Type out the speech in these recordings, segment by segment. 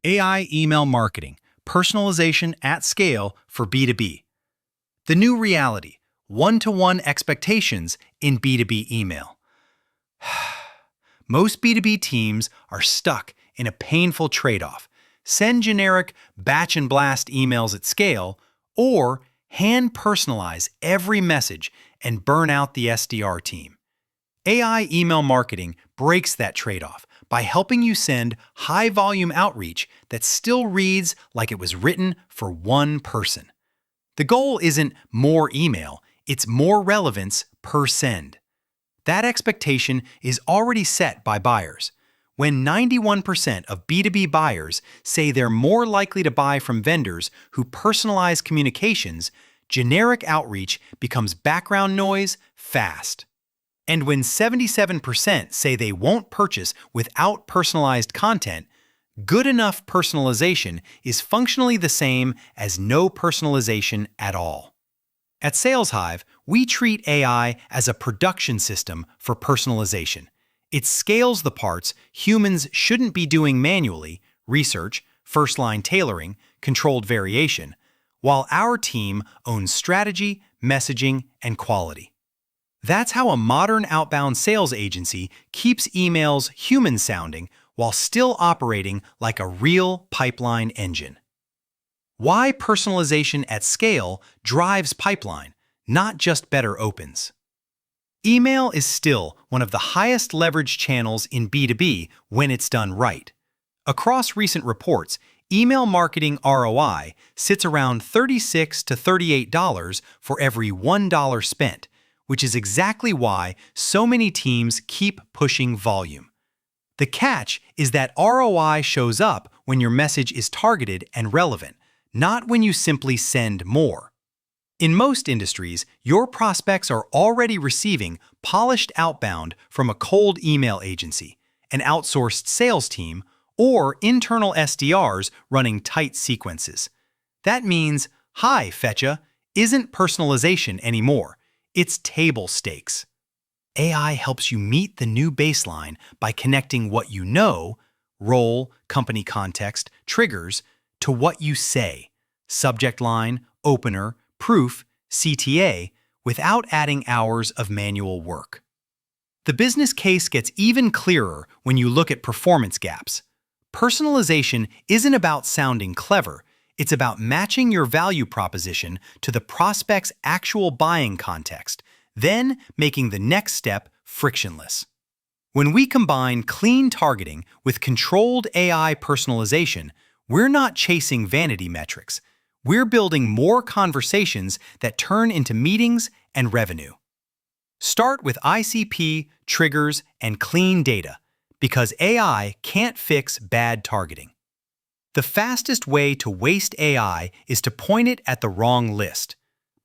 AI email marketing, personalization at scale for B2B. The new reality, one-to-one expectations in B2B email. Most B2B teams are stuck in a painful trade-off. Send generic batch and blast emails at scale, or hand-personalize every message and burn out the SDR team. AI email marketing breaks that trade-off by helping you send high-volume outreach that still reads like it was written for one person. The goal isn't more email, it's more relevance per send. That expectation is already set by buyers. When 91% of B2B buyers say they're more likely to buy from vendors who personalize communications, generic outreach becomes background noise fast. And when 77% say they won't purchase without personalized content, good enough personalization is functionally the same as no personalization at all. At SalesHive, we treat AI as a production system for personalization. It scales the parts humans shouldn't be doing manually, research, first-line tailoring, controlled variation, while our team owns strategy, messaging, and quality. That's how a modern outbound sales agency keeps emails human-sounding while still operating like a real pipeline engine. Why personalization at scale drives pipeline, not just better opens. Email is still one of the highest leverage channels in B2B when it's done right. Across recent reports, email marketing ROI sits around $36 to $38 for every $1 spent, which is exactly why so many teams keep pushing volume. The catch is that ROI shows up when your message is targeted and relevant, not when you simply send more. In most industries, your prospects are already receiving polished outbound from a cold email agency, an outsourced sales team, or internal SDRs running tight sequences. That means, "Hi, Fetcha," isn't personalization anymore. It's table stakes. AI helps you meet the new baseline by connecting what you know, role, company context, triggers, to what you say, subject line, opener, proof, CTA, without adding hours of manual work. The business case gets even clearer when you look at performance gaps. Personalization isn't about sounding clever. It's about matching your value proposition to the prospect's actual buying context, then making the next step frictionless. When we combine clean targeting with controlled AI personalization, we're not chasing vanity metrics. We're building more conversations that turn into meetings and revenue. Start with ICP, triggers, and clean data, because AI can't fix bad targeting. The fastest way to waste AI is to point it at the wrong list.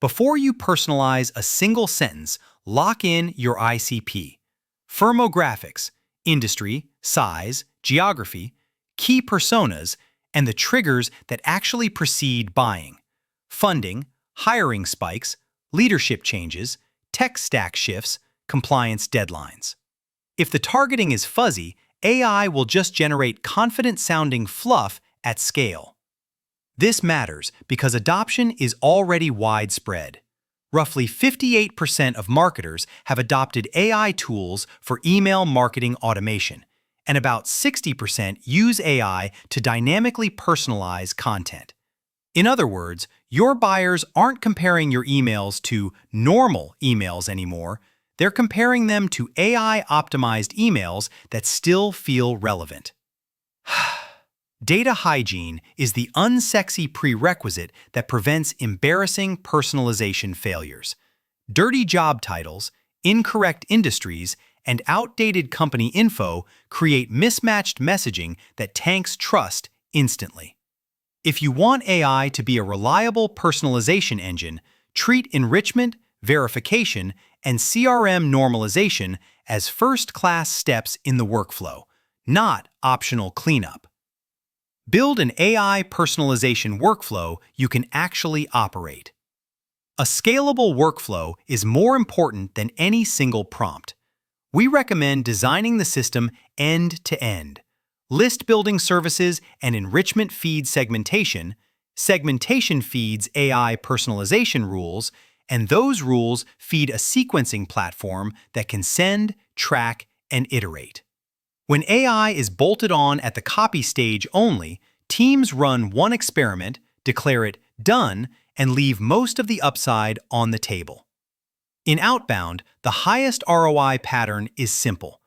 Before you personalize a single sentence, lock in your ICP. Firmographics, industry, size, geography, key personas, and the triggers that actually precede buying. Funding, hiring spikes, leadership changes, tech stack shifts, compliance deadlines. If the targeting is fuzzy, AI will just generate confident-sounding fluff at scale. This matters because adoption is already widespread. Roughly 58% of marketers have adopted AI tools for email marketing automation, and about 60% use AI to dynamically personalize content. In other words, your buyers aren't comparing your emails to normal emails anymore. They're comparing them to AI-optimized emails that still feel relevant. Data hygiene is the unsexy prerequisite that prevents embarrassing personalization failures. Dirty job titles, incorrect industries, and outdated company info create mismatched messaging that tanks trust instantly. If you want AI to be a reliable personalization engine, treat enrichment, verification, and CRM normalization as first-class steps in the workflow, not optional cleanup. Build an AI personalization workflow you can actually operate. A scalable workflow is more important than any single prompt. We recommend designing the system end-to-end. list building services and enrichment feeds segmentation, segmentation feeds AI personalization rules, and those rules feed a sequencing platform that can send, track, and iterate. When AI is bolted on at the copy stage only, teams run one experiment, declare it done, and leave most of the upside on the table. In Outbound, the highest ROI pattern is simple.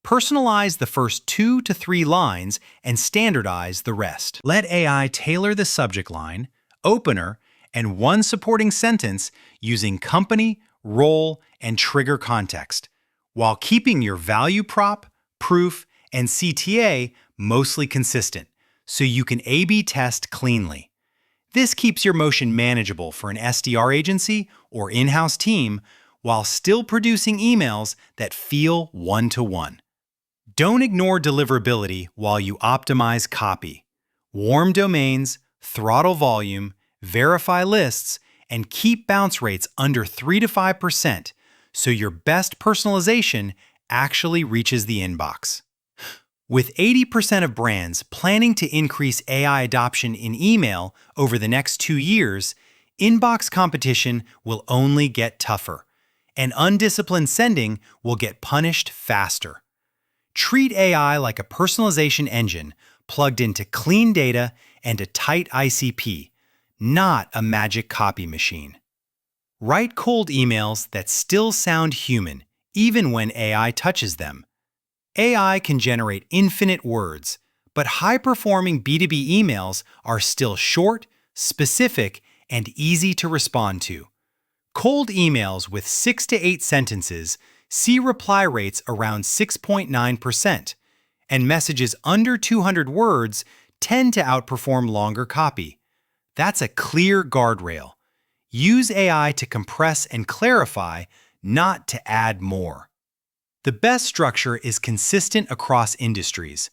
Personalize the first 2 to 3 lines and standardize the rest. Let AI tailor the subject line, opener, and one supporting sentence using company, role, and trigger context, while keeping your value prop, proof, and CTA mostly consistent, so you can A/B test cleanly. This keeps your motion manageable for an SDR agency or in-house team while still producing emails that feel one-to-one. Don't ignore deliverability while you optimize copy. Warm domains, throttle volume, verify lists, and keep bounce rates under 3 to 5% so your best personalization actually reaches the inbox. With 80% of brands planning to increase AI adoption in email over the next 2 years, inbox competition will only get tougher, and undisciplined sending will get punished faster. Treat AI like a personalization engine plugged into clean data and a tight ICP, not a magic copy machine. Write cold emails that still sound human, even when AI touches them. AI can generate infinite words, but high-performing B2B emails are still short, specific, and easy to respond to. Cold emails with 6 to 8 sentences see reply rates around 6.9%, and messages under 200 words tend to outperform longer copy. That's a clear guardrail. Use AI to compress and clarify, not to add more. The best structure is consistent across industries.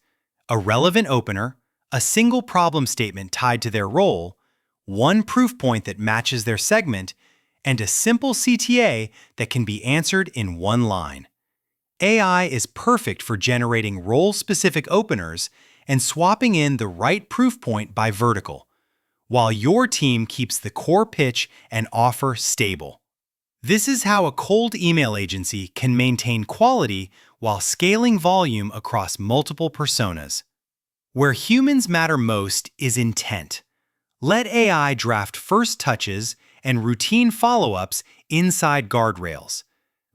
A relevant opener, a single problem statement tied to their role, one proof point that matches their segment, and a simple CTA that can be answered in one line. AI is perfect for generating role-specific openers and swapping in the right proof point by vertical, while your team keeps the core pitch and offer stable. This is how a cold email agency can maintain quality while scaling volume across multiple personas. Where humans matter most is intent. Let AI draft first touches and routine follow-ups inside guardrails.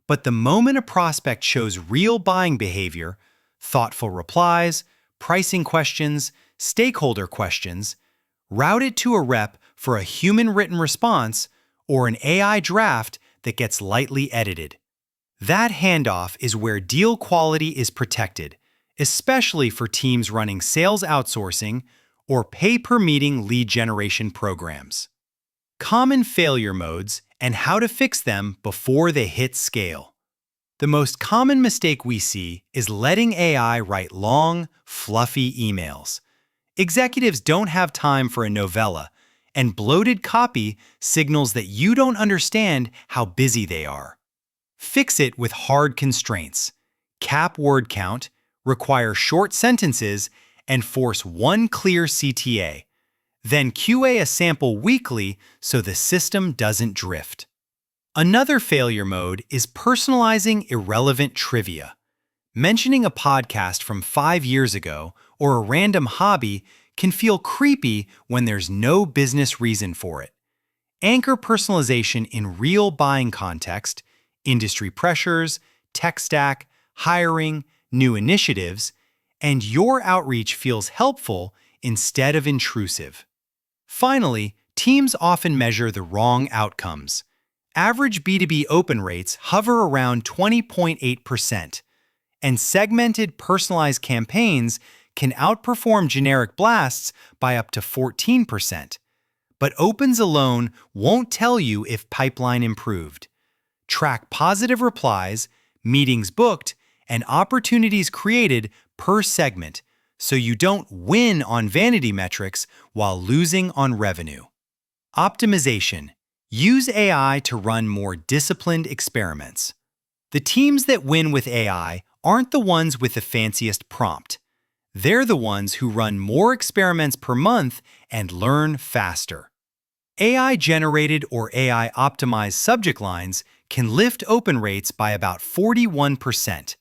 But the moment a prospect shows real buying behavior, thoughtful replies, pricing questions, stakeholder questions, route it to a rep for a human-written response or an AI draft that gets lightly edited. That handoff is where deal quality is protected, especially for teams running sales outsourcing or pay-per-meeting lead generation programs. Common failure modes and how to fix them before they hit scale. The most common mistake we see is letting AI write long, fluffy emails. Executives don't have time for a novella, and bloated copy signals that you don't understand how busy they are. Fix it with hard constraints. Cap word count, require short sentences, and force one clear CTA. Then QA a sample weekly so the system doesn't drift. Another failure mode is personalizing irrelevant trivia. Mentioning a podcast from 5 years ago or a random hobby can feel creepy when there's no business reason for it. Anchor personalization in real buying context, industry pressures, tech stack, hiring, new initiatives, and your outreach feels helpful instead of intrusive. Finally, teams often measure the wrong outcomes. Average B2B open rates hover around 20.8%, and segmented personalized campaigns can outperform generic blasts by up to 14%. But opens alone won't tell you if pipeline improved. Track positive replies, meetings booked, and opportunities created per segment so you don't win on vanity metrics while losing on revenue. Optimization. Use AI to run more disciplined experiments. The teams that win with AI aren't the ones with the fanciest prompt. They're the ones who run more experiments per month and learn faster. AI-generated or AI-optimized subject lines can lift open rates by about 41%.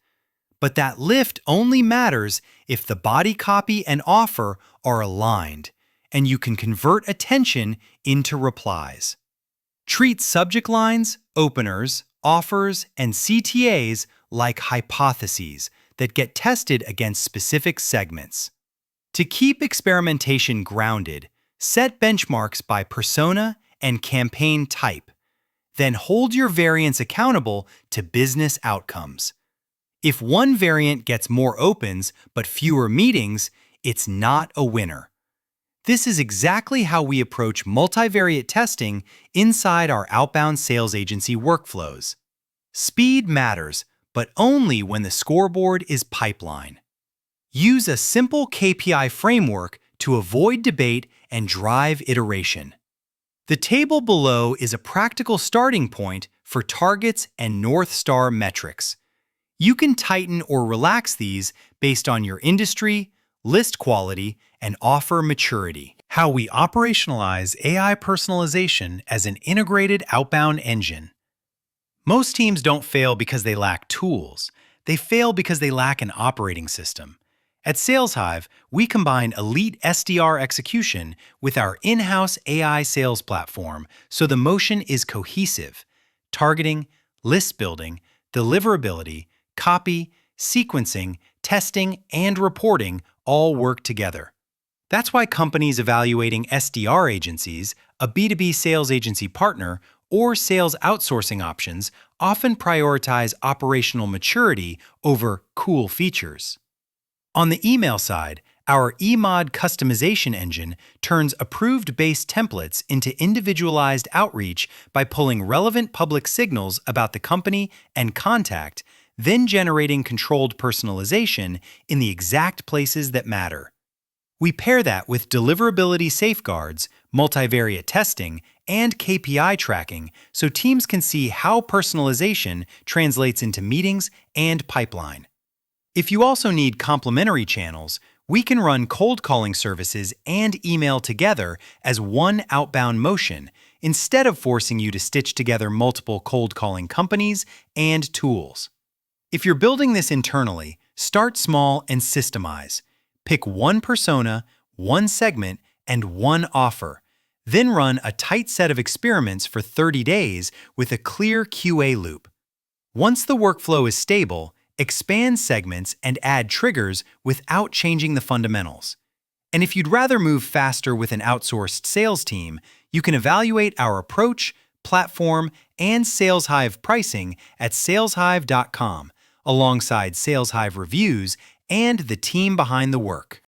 But that lift only matters if the body copy and offer are aligned, and you can convert attention into replies. Treat subject lines, openers, offers, and CTAs like hypotheses that get tested against specific segments. To keep experimentation grounded, set benchmarks by persona and campaign type. Then hold your variants accountable to business outcomes. If one variant gets more opens but fewer meetings, it's not a winner. This is exactly how we approach multivariate testing inside our outbound sales agency workflows. Speed matters, but only when the scoreboard is pipeline. Use a simple KPI framework to avoid debate and drive iteration. The table below is a practical starting point for targets and North Star metrics. You can tighten or relax these based on your industry, list quality, and offer maturity. How we operationalize AI personalization as an integrated outbound engine. Most teams don't fail because they lack tools. They fail because they lack an operating system. At SalesHive, we combine elite SDR execution with our in-house AI sales platform so the motion is cohesive. Targeting, list building, deliverability, copy, sequencing, testing, and reporting all work together. That's why companies evaluating SDR agencies, a B2B sales agency partner, or sales outsourcing options often prioritize operational maturity over cool features. On the email side, our eMod customization engine turns approved base templates into individualized outreach by pulling relevant public signals about the company and contact, then generating controlled personalization in the exact places that matter. We pair that with deliverability safeguards, multivariate testing, and KPI tracking so teams can see how personalization translates into meetings and pipeline. If you also need complementary channels, we can run cold calling services and email together as one outbound motion instead of forcing you to stitch together multiple cold calling companies and tools. If you're building this internally, start small and systemize. Pick one persona, one segment, and one offer. Then run a tight set of experiments for 30 days with a clear QA loop. Once the workflow is stable, expand segments and add triggers without changing the fundamentals. And if you'd rather move faster with an outsourced sales team, you can evaluate our approach, platform, and SalesHive pricing at saleshive.com, alongside SalesHive reviews and the team behind the work.